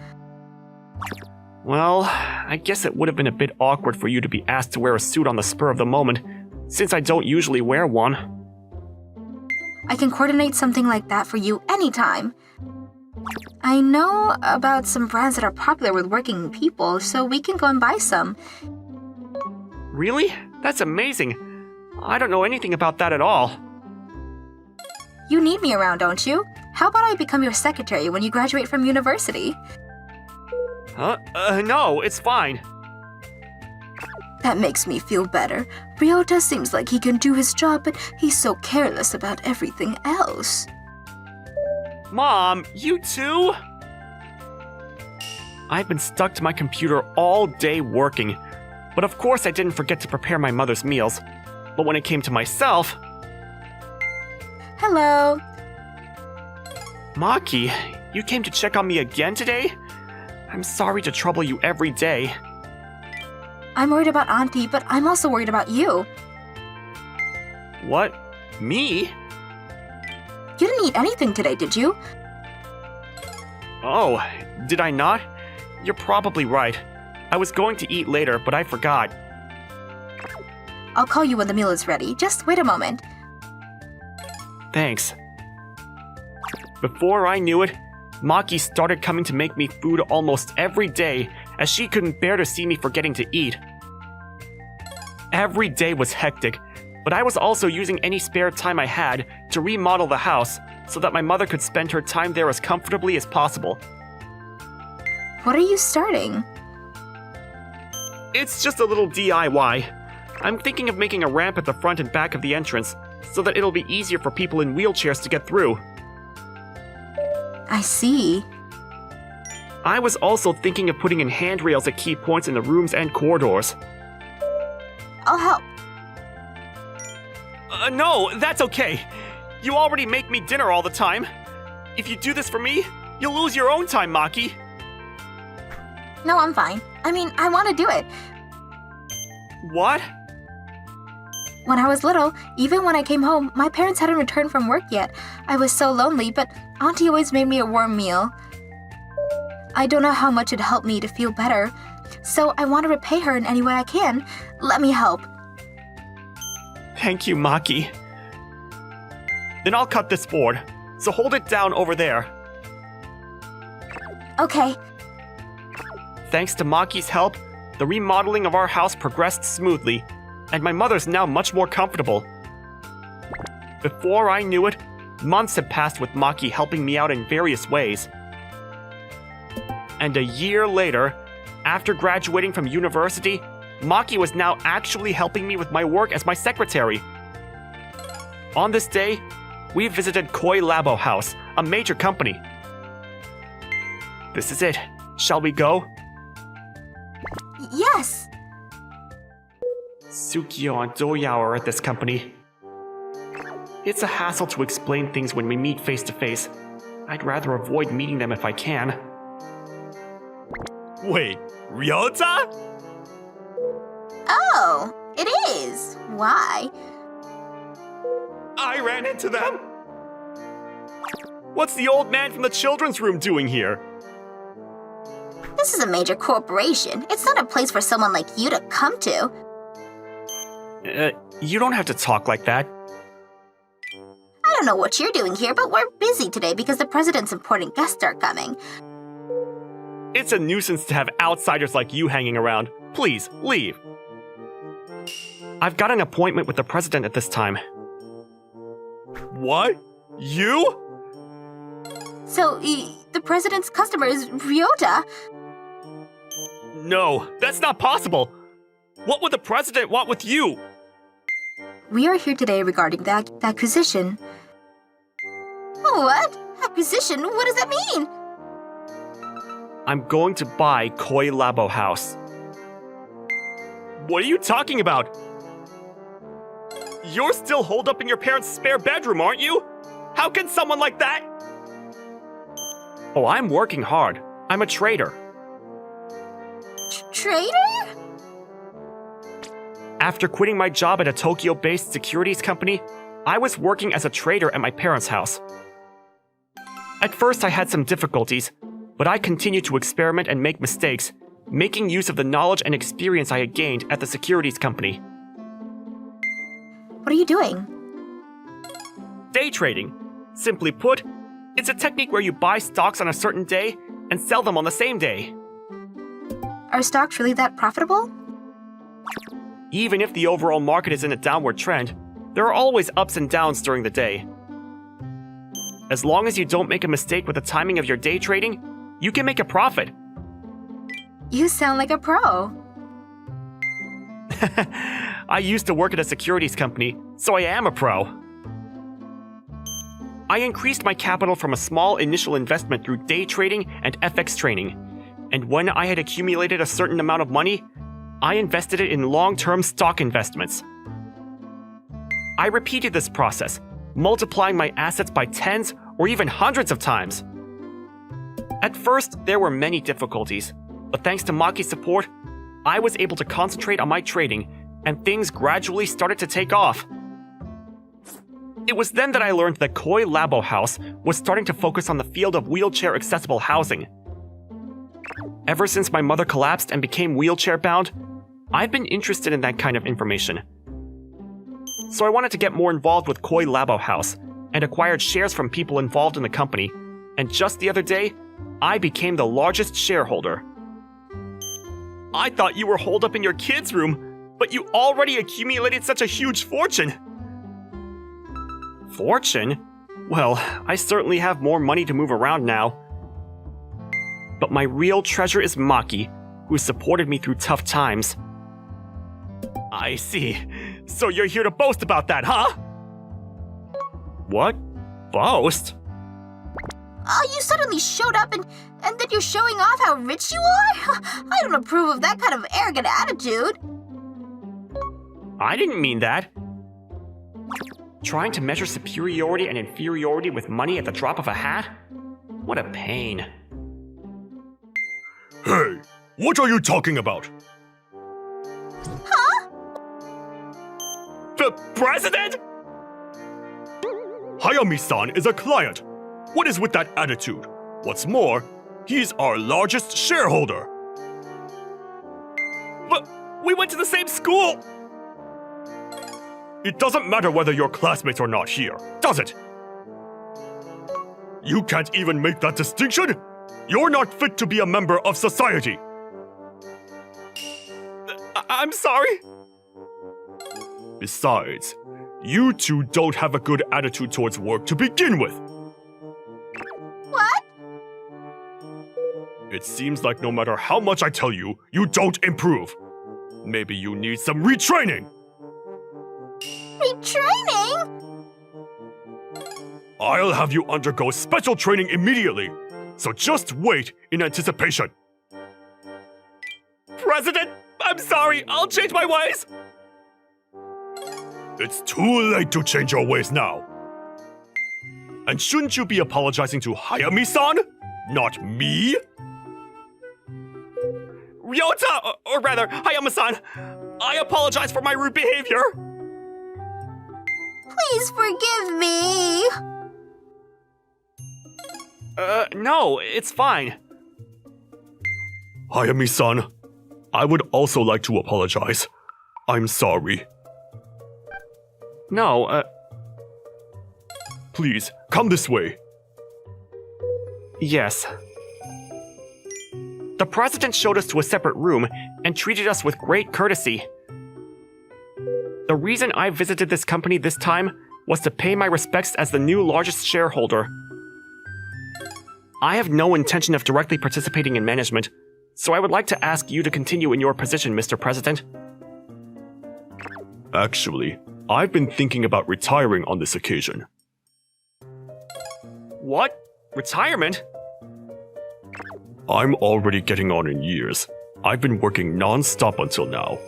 Well, I guess it would have been a bit awkward for you to be asked to wear a suit on the spur of the moment, since I don't usually wear one. I can coordinate something like that for you anytime. I know about some brands that are popular with working people, so we can go and buy some. Really? That's amazing. I don't know anything about that at all. You need me around, don't you? How about I become your secretary when you graduate from university? Huh? No, it's fine. That makes me feel better. Ryota seems like he can do his job, but he's so careless about everything else. Mom, you too? I've been stuck to my computer all day working, but of course I didn't forget to prepare my mother's meals. But when it came to myself... Hello. Maki, you came to check on me again today? I'm sorry to trouble you every day. I'm worried about Auntie, but I'm also worried about you. What? Me? You didn't eat anything today, did you? Oh, did I not? You're probably right. I was going to eat later, but I forgot. I'll call you when the meal is ready. Just wait a moment. Thanks. Before I knew it, Maki started coming to make me food almost every day, as she couldn't bear to see me forgetting to eat. Every day was hectic, but I was also using any spare time I had to remodel the house, so that my mother could spend her time there as comfortably as possible. What are you starting? It's just a little DIY. I'm thinking of making a ramp at the front and back of the entrance, so that it'll be easier for people in wheelchairs to get through. I see. I was also thinking of putting in handrails at key points in the rooms and corridors. I'll help. No, that's okay. You already make me dinner all the time. If you do this for me, you'll lose your own time, Maki. No, I'm fine. I mean, I want to do it. What? When I was little, even when I came home, my parents hadn't returned from work yet. I was so lonely, but Auntie always made me a warm meal. I don't know how much it'd help me to feel better, so I want to repay her in any way I can. Let me help. Thank you, Maki. Then I'll cut this board, so hold it down over there. Okay. Thanks to Maki's help, the remodeling of our house progressed smoothly, and my mother's now much more comfortable. Before I knew it, months had passed with Maki helping me out in various ways. And a year later, after graduating from university, Maki was now actually helping me with my work as my secretary. On this day, we visited Koi Labo House, a major company. This is it. Shall we go? Yes. Tsukio and Doyao are at this company. It's a hassle to explain things when we meet face to face. I'd rather avoid meeting them if I can. Wait, Ryota? Oh, it is. Why? I ran into them. What's the old man from the children's room doing here? This is a major corporation. It's not a place for someone like you to come to. You don't have to talk like that. I don't know what you're doing here, but we're busy today because the president's important guests are coming. It's a nuisance to have outsiders like you hanging around. Please, leave. I've got an appointment with the president at this time. What? You? So, the president's customer is Ryota? No, that's not possible. What would the president want with you? We are here today regarding the acquisition. What? Acquisition? What does that mean? I'm going to buy Koi Labo House. What are you talking about? You're still holed up in your parents' spare bedroom, aren't you? How can someone like that? Oh, I'm working hard. I'm a trader. Trader? After quitting my job at a Tokyo-based securities company, I was working as a trader at my parents' house. At first, I had some difficulties, but I continued to experiment and make mistakes, making use of the knowledge and experience I had gained at the securities company. What are you doing? Day trading. Simply put, it's a technique where you buy stocks on a certain day and sell them on the same day. Are stocks really that profitable? Even if the overall market is in a downward trend, there are always ups and downs during the day. As long as you don't make a mistake with the timing of your day trading, you can make a profit. You sound like a pro. I used to work at a securities company, so I am a pro. I increased my capital from a small initial investment through day trading and FX training, and when I had accumulated a certain amount of money, I invested it in long-term stock investments. I repeated this process, multiplying my assets by tens or even hundreds of times. At first, there were many difficulties, but thanks to Maki's support, I was able to concentrate on my trading, and things gradually started to take off. It was then that I learned that Koi Labo House was starting to focus on the field of wheelchair-accessible housing. Ever since my mother collapsed and became wheelchair-bound, I've been interested in that kind of information. So I wanted to get more involved with Koi Labo House, and acquired shares from people involved in the company, and just the other day, I became the largest shareholder. I thought you were holed up in your kid's room, but you already accumulated such a huge fortune. Fortune? Well, I certainly have more money to move around now. But my real treasure is Maki, who has supported me through tough times. I see. So you're here to boast about that, huh? What? Boast? Oh, you suddenly showed up and then you're showing off how rich you are? I don't approve of that kind of arrogant attitude. I didn't mean that. Trying to measure superiority and inferiority with money at the drop of a hat? What a pain. Hey, what are you talking about? Huh? The president? Hayami-san is a client. What is with that attitude? What's more, he's our largest shareholder. But we went to the same school! It doesn't matter whether you're classmates or not here, does it? You can't even make that distinction? You're not fit to be a member of society. I'm sorry. Besides, you two don't have a good attitude towards work to begin with. What? It seems like no matter how much I tell you, you don't improve. Maybe you need some retraining. Retraining? I'll have you undergo special training immediately, so just wait in anticipation. President, I'm sorry. I'll change my ways. It's too late to change your ways now. And shouldn't you be apologizing to Hayami-san, not me? Ryota, or rather, Hayama-san, I apologize for my rude behavior. Please forgive me. No, it's fine. Hayami-san, I would also like to apologize. I'm sorry. No, Please, come this way. yes. The president showed us to a separate room and treated us with great courtesy. The reason I visited this company this time was to pay my respects as the new largest shareholder. I have no intention of directly participating in management, so I would like to ask you to continue in your position, Mr. President. Actually, I've been thinking about retiring on this occasion. What? Retirement? I'm already getting on in years. I've been working non-stop until now.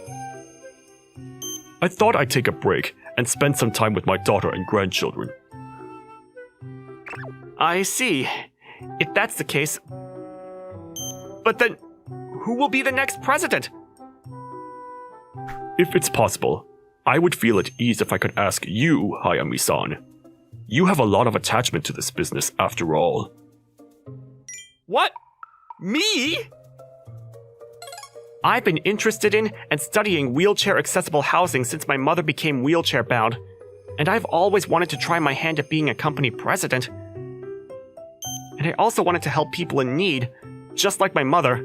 I thought I'd take a break and spend some time with my daughter and grandchildren. I see. If that's the case... But then, who will be the next president? If it's possible, I would feel at ease if I could ask you, Hayami-san. You have a lot of attachment to this business after all. What? Me? I've been interested in and studying wheelchair-accessible housing since my mother became wheelchair-bound, and I've always wanted to try my hand at being a company president. And I also wanted to help people in need, just like my mother.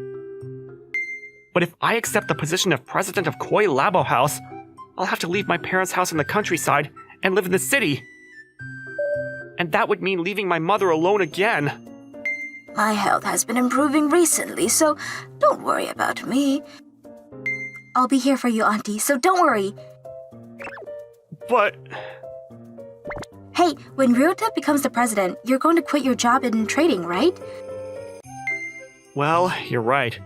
But if I accept the position of president of Koi Labo House, I'll have to leave my parents' house in the countryside and live in the city. And that would mean leaving my mother alone again. My health has been improving recently, so don't worry about me. I'll be here for you, Auntie, so don't worry. But... Hey, when Ryota becomes the president, you're going to quit your job in trading, right? Well, you're right.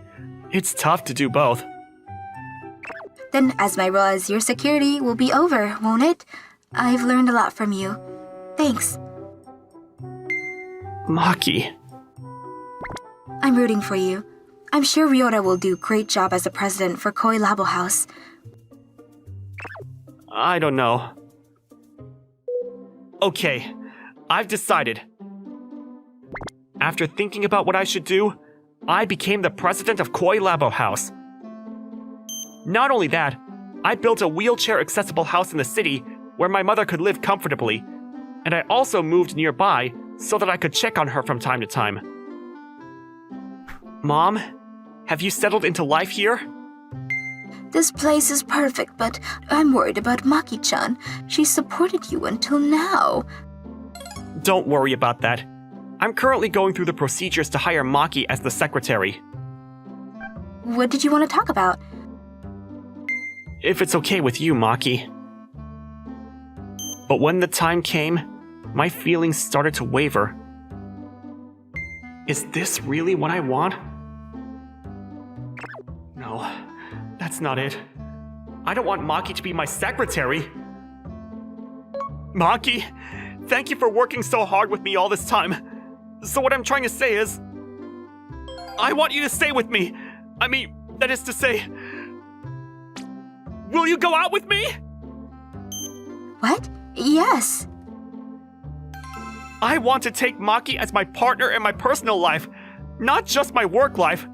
It's tough to do both. Then, as my role as your security will be over, won't it? I've learned a lot from you. Thanks. Maki. I'm rooting for you. I'm sure Ryota will do a great job as the president for Koi Labo House. I don't know. Okay, I've decided. After thinking about what I should do, I became the president of Koi Labo House. Not only that, I built a wheelchair-accessible house in the city where my mother could live comfortably, and I also moved nearby so that I could check on her from time to time. Mom, have you settled into life here? This place is perfect, but I'm worried about Maki-chan. She supported you until now. Don't worry about that. I'm currently going through the procedures to hire Maki as the secretary. What did you want to talk about? If it's okay with you, Maki. But when the time came, my feelings started to waver. Is this really what I want? No, that's not it. I don't want Maki to be my secretary. Maki, thank you for working so hard with me all this time. So what I'm trying to say is, I want you to stay with me. I mean, that is to say, will you go out with me? What? Yes. I want to take Maki as my partner in my personal life, not just my work life.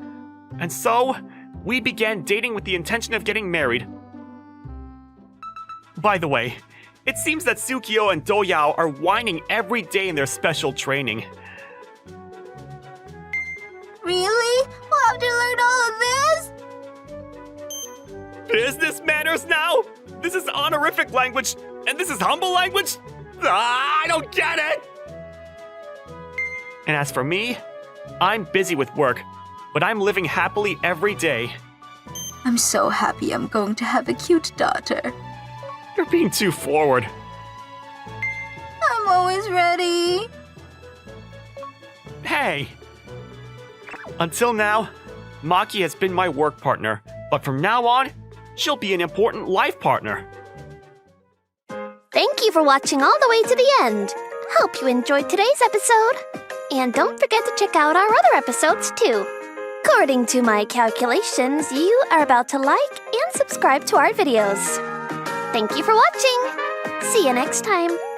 And so, we began dating with the intention of getting married. By the way, it seems that Tsukio and Doyao are whining every day in their special training. Really? We'll have to learn all of this? Business manners now? This is honorific language, and this is humble language? I don't get it! And as for me, I'm busy with work, but I'm living happily every day. I'm so happy I'm going to have a cute daughter. You're being too forward. I'm always ready. Hey! Until now, Maki has been my work partner, but from now on, she'll be an important life partner. Thank you for watching all the way to the end. Hope you enjoyed today's episode. And don't forget to check out our other episodes too. According to my calculations, you are about to like and subscribe to our videos. Thank you for watching. See you next time.